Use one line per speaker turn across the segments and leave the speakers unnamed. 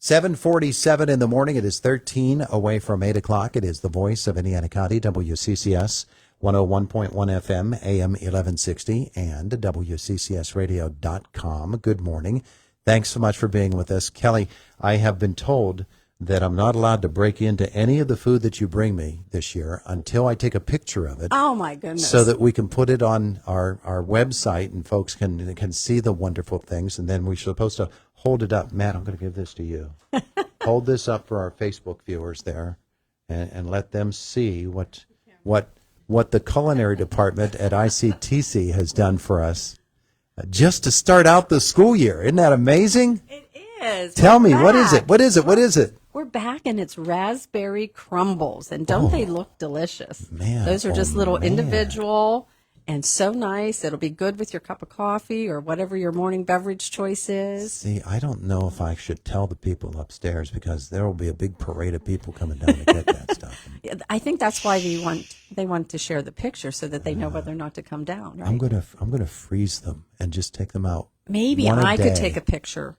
7:47 in the morning. It is 13 away from 8 o'clock. It is the voice of Indiana County, WCCS 101.1 FM, AM 1160, and WCCSradio.com. Good morning. Thanks so much for being with us. Kelly, I have been told that I'm not allowed to break into any of the food that you bring me this year until I take a picture of it.
Oh, my goodness.
So that we can put it on our website and folks can see the wonderful things. And then we're supposed to hold it up. Matt, I'm going to give this to you. Hold this up for our Facebook viewers there and let them see what the culinary department at ICTC has done for us just to start out the school year. Isn't that amazing?
It is.
Tell me, what is it? What is it? What is it?
We're back, and it's raspberry crumbles, and don't they look delicious?
Man,
those are just little individual and so nice. It'll be good with your cup of coffee or whatever your morning beverage choice is.
See, I don't know if I should tell the people upstairs because there will be a big parade of people coming down to get that stuff.
I think that's why they want to share the picture so that they know whether or not to come down. Right?
I'm gonna freeze them and just take them out.
Maybe
one a
I
day.
could take a picture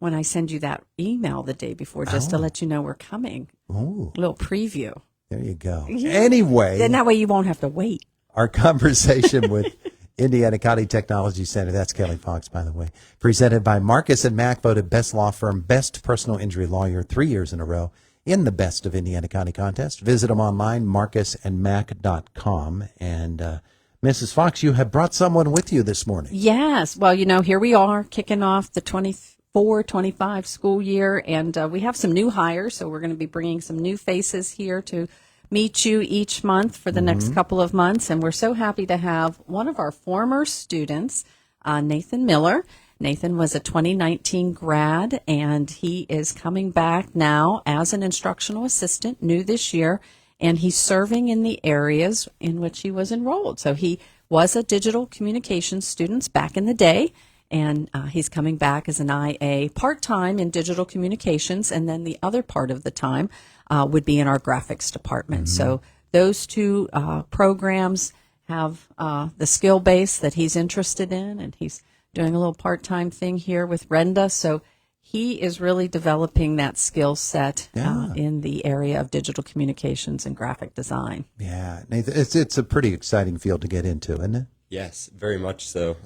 when I send you that email the day before, just to let you know we're coming.
Oh,
A little preview.
there you go.
Yeah.
Anyway,
Then that way you won't have to wait.
our conversation with Indiana County Technology Center, that's Kelly Fox, by the way, presented by Marcus & Mack, voted best law firm, best personal injury lawyer 3 years in a row in the Best of Indiana County contest. Visit them online, marcusandmack.com. And Mrs. Fox, you have brought someone with you this morning.
Yes. Well, here we are kicking off the 24-25 school year, and we have some new hires, so we're going to be bringing some new faces here to meet you each month for the next couple of months. And we're so happy to have one of our former students, Nathan Miller. Nathan was a 2019 grad, and he is coming back now as an instructional assistant, new this year, and he's serving in the areas in which he was enrolled. So he was a digital communications student back in the day, and he's coming back as an IA part-time in digital communications, and then the other part of the time would be in our graphics department. So those two programs have the skill base that he's interested in, and he's doing a little part-time thing here with Renda. So he is really developing that skill set in the area of digital communications and graphic design.
Yeah, Nathan, it's a pretty exciting field to get into, isn't it?
Yes, very much so.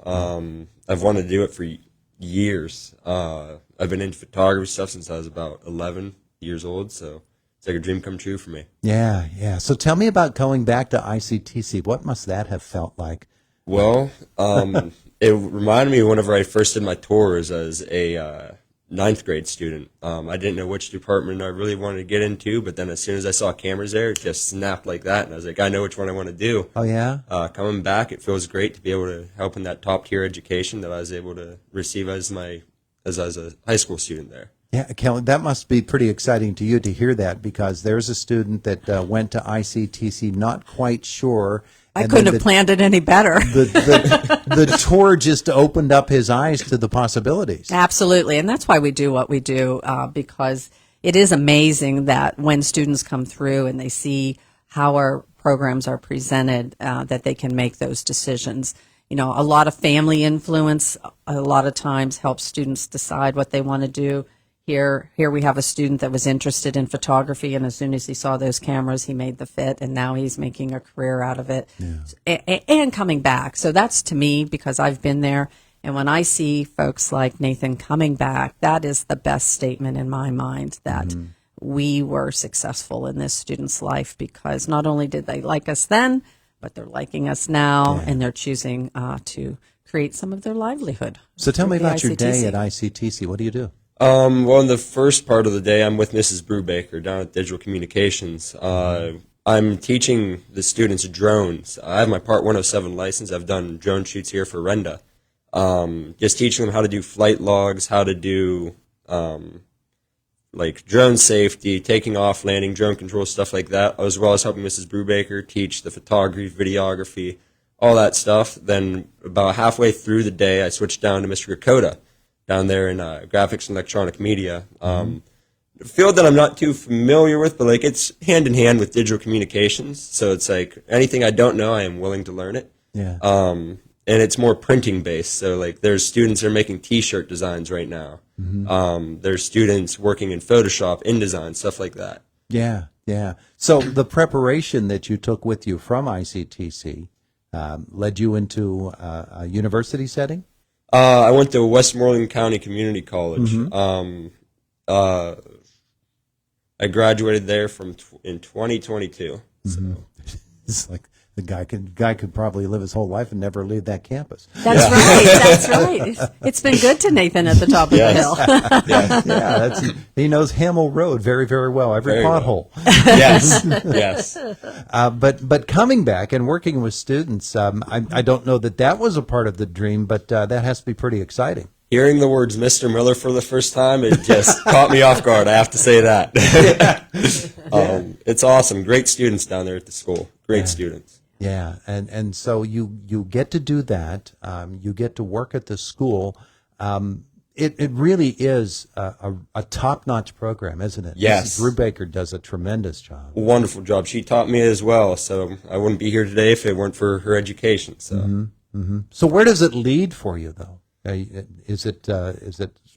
I've wanted to do it for years. I've been into photography stuff since I was about 11 years old, so it's like a dream come true for me.
Yeah. So tell me about going back to ICTC. What must that have felt like?
Well, it reminded me whenever I first did my tours as a ninth grade student. I didn't know which department I really wanted to get into, but then as soon as I saw cameras there, it just snapped like that, and I was like, I know which one I want to do.
Oh, yeah?
Coming back, it feels great to be able to help in that top-tier education that I was able to receive as a high school student there.
Yeah, Kelly, that must be pretty exciting to you to hear that, because there's a student that went to ICTC not quite sure.
I couldn't have planned it any better.
The tour just opened up his eyes to the possibilities.
Absolutely, and that's why we do what we do, because it is amazing that when students come through and they see how our programs are presented, that they can make those decisions. A lot of family influence a lot of times helps students decide what they want to do. Here we have a student that was interested in photography, and as soon as he saw those cameras, he made the fit, and now he's making a career out of it and coming back. So that's, to me, because I've been there, and when I see folks like Nathan coming back, that is the best statement in my mind that we were successful in this student's life, because not only did they like us then, but they're liking us now, and they're choosing to create some of their livelihood.
So tell me about
ICTC.
your day at ICTC. What do you do?
Well, in the first part of the day, I'm with Mrs. Brubaker down at Digital Communications. I'm teaching the students drones. I have my Part 107 license. I've done drone shoots here for Renda. Just teaching them how to do flight logs, how to do like drone safety, taking off, landing, drone control, stuff like that, as well as helping Mrs. Brubaker teach the photography, videography, all that stuff. Then about halfway through the day, I switched down to Mr. Gakota down there in graphics and electronic media. A field that I'm not too familiar with, but it's hand in hand with digital communications. So it's like anything I don't know, I am willing to learn it.
Yeah.
and it's more printing based. So like there's students that are making T-shirt designs right now. There's students working in Photoshop, InDesign, stuff like that.
Yeah, yeah. So the preparation that you took with you from ICTC led you into a university setting?
I went to Westmoreland County Community College. I graduated there in 2022. So.
It's like the guy could probably live his whole life and never leave that campus.
That's right. That's right. It's been good to Nathan at the top of the hill.
Yes.
He knows Hamel Road very, very well. Every
Very
pothole.
Yes.
But coming back and working with students, I don't know that was a part of the dream, but that has to be pretty exciting.
Hearing the words Mr. Miller for the first time, it just caught me off guard. I have to say that. It's awesome. Great students down there at the school. Great students.
Yeah, and so you get to do that. You get to work at the school. It really is a top-notch program, isn't it?
Yes.
Mrs. Brubaker does a tremendous job.
Wonderful job. She taught me as well, so I wouldn't be here today if it weren't for her education. So,
So where does it lead for you, though? Is it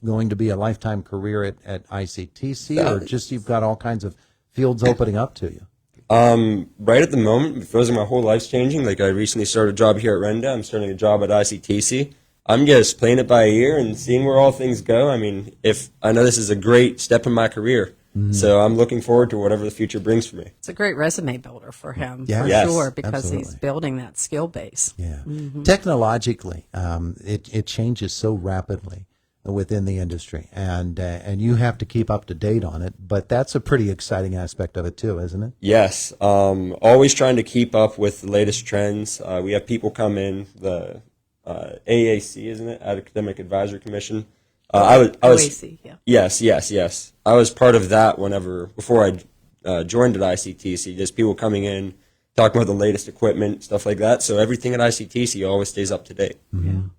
going to be a lifetime career at ICTC, or just you've got all kinds of fields opening up to you?
Right at the moment, it feels like my whole life's changing. Like I recently started a job here at Renda. I'm starting a job at ICTC. I'm just playing it by ear and seeing where all things go. I mean, I know this is a great step in my career, so I'm looking forward to whatever the future brings for me.
It's a great resume builder for him,
Yeah.
for
Yes,
sure, because
absolutely.
he's building that skill base.
Yeah. Technologically, it changes so rapidly within the industry, and you have to keep up to date on it. But that's a pretty exciting aspect of it too, isn't it?
Yes, always trying to keep up with the latest trends. We have people come in, the AAC, isn't it? Academic Advisory Commission. I was
OAC, yeah.
Yes. I was part of that before I joined at ICTC. Just people coming in, talking about the latest equipment, stuff like that. So everything at ICTC always stays up to date.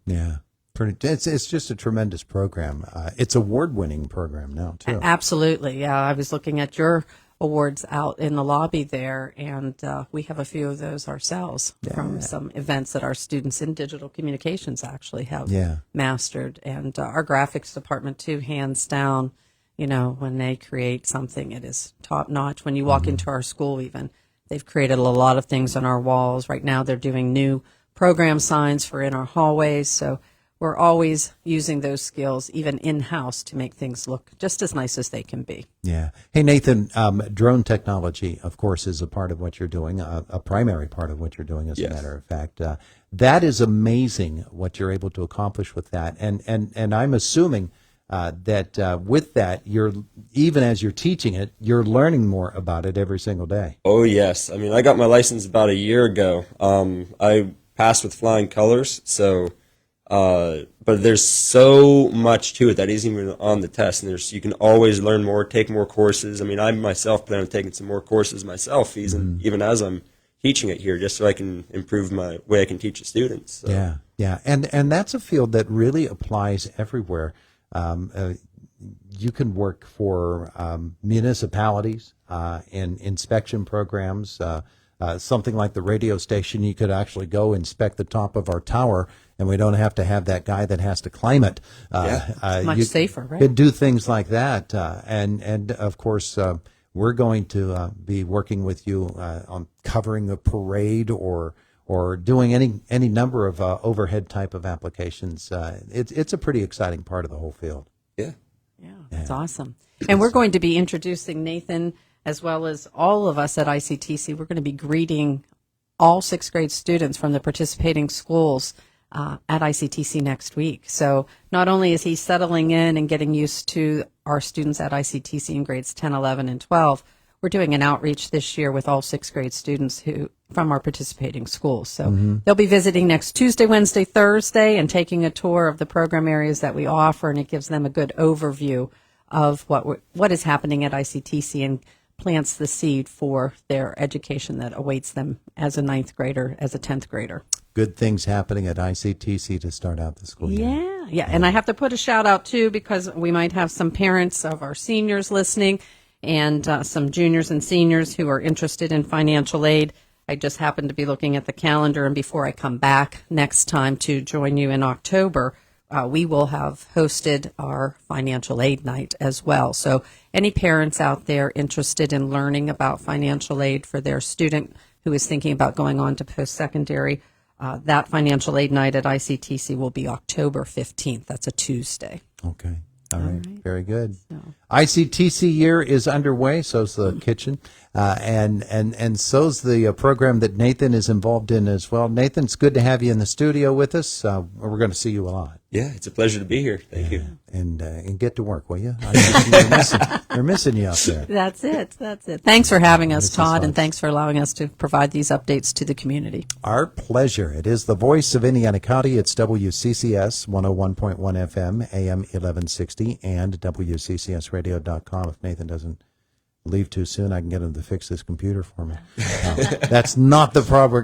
Yeah. It's just a tremendous program. It's award-winning program now too.
Absolutely, yeah. I was looking at your awards out in the lobby there, and we have a few of those ourselves from some events that our students in digital communications actually have mastered. And our graphics department too, hands down, when they create something, it is top notch. When you walk into our school even, they've created a lot of things on our walls. Right now they're doing new program signs for in our hallways, so we're always using those skills, even in-house, to make things look just as nice as they can be.
Yeah. Hey, Nathan, drone technology, of course, is a part of what you're doing, a primary part of what you're doing, as a matter of fact. That is amazing what you're able to accomplish with that. And I'm assuming that with that, even as you're teaching it, you're learning more about it every single day.
Oh, yes. I mean, I got my license about a year ago. I passed with flying colors, so... but there's so much to it that isn't even on the test, and you can always learn more, take more courses. I mean, I myself plan on taking some more courses myself, even as I'm teaching it here, just so I can improve my way I can teach the students. So.
Yeah, and that's a field that really applies everywhere. You can work for municipalities in inspection programs. Something like the radio station, you could actually go inspect the top of our tower, and we don't have to have that guy that has to climb it.
It's much safer, right?
Could do things like that, and of course, we're going to be working with you on covering a parade or doing any number of overhead type of applications. It's a pretty exciting part of the whole field.
Yeah.
Yeah, that's awesome. And we're going to be introducing Nathan, as well as all of us at ICTC. We're going to be greeting all sixth grade students from the participating schools at ICTC next week. So not only is he settling in and getting used to our students at ICTC in grades 10, 11, and 12, we're doing an outreach this year with all sixth grade students from our participating schools. So they'll be visiting next Tuesday, Wednesday, Thursday, and taking a tour of the program areas that we offer, and it gives them a good overview of what is happening at ICTC and plants the seed for their education that awaits them as a 9th grader, as a 10th grader.
Good things happening at ICTC to start out the school year.
Yeah. And I have to put a shout out too, because we might have some parents of our seniors listening and some juniors and seniors who are interested in financial aid. I just happened to be looking at the calendar, and before I come back next time to join you in October, we will have hosted our financial aid night as well. So any parents out there interested in learning about financial aid for their student who is thinking about going on to post-secondary, that financial aid night at ICTC will be October 15th. That's a Tuesday.
Okay. All right. Very good. ICTC year is underway. So's the kitchen, and so's the program that Nathan is involved in as well. Nathan, it's good to have you in the studio with us. We're going to see you a lot.
Yeah, it's a pleasure to be here. Thank you.
And get to work, will you? They're missing you out there.
That's it. Thanks for having us,
This is
Todd,
fun.
and thanks for allowing us to provide these updates to the community.
Our pleasure. It is the voice of Indiana County. It's WCCS 101.1 FM, AM 1160, and WCCSradio.com. If Nathan doesn't leave too soon, I can get him to fix this computer for me. That's not the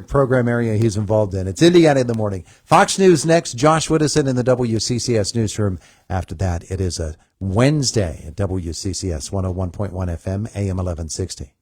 program area he's involved in. It's Indiana in the Morning. Fox News next. Josh Widdowson in the WCCS newsroom. After that, it is a Wednesday at WCCS 101.1 FM, AM 1160.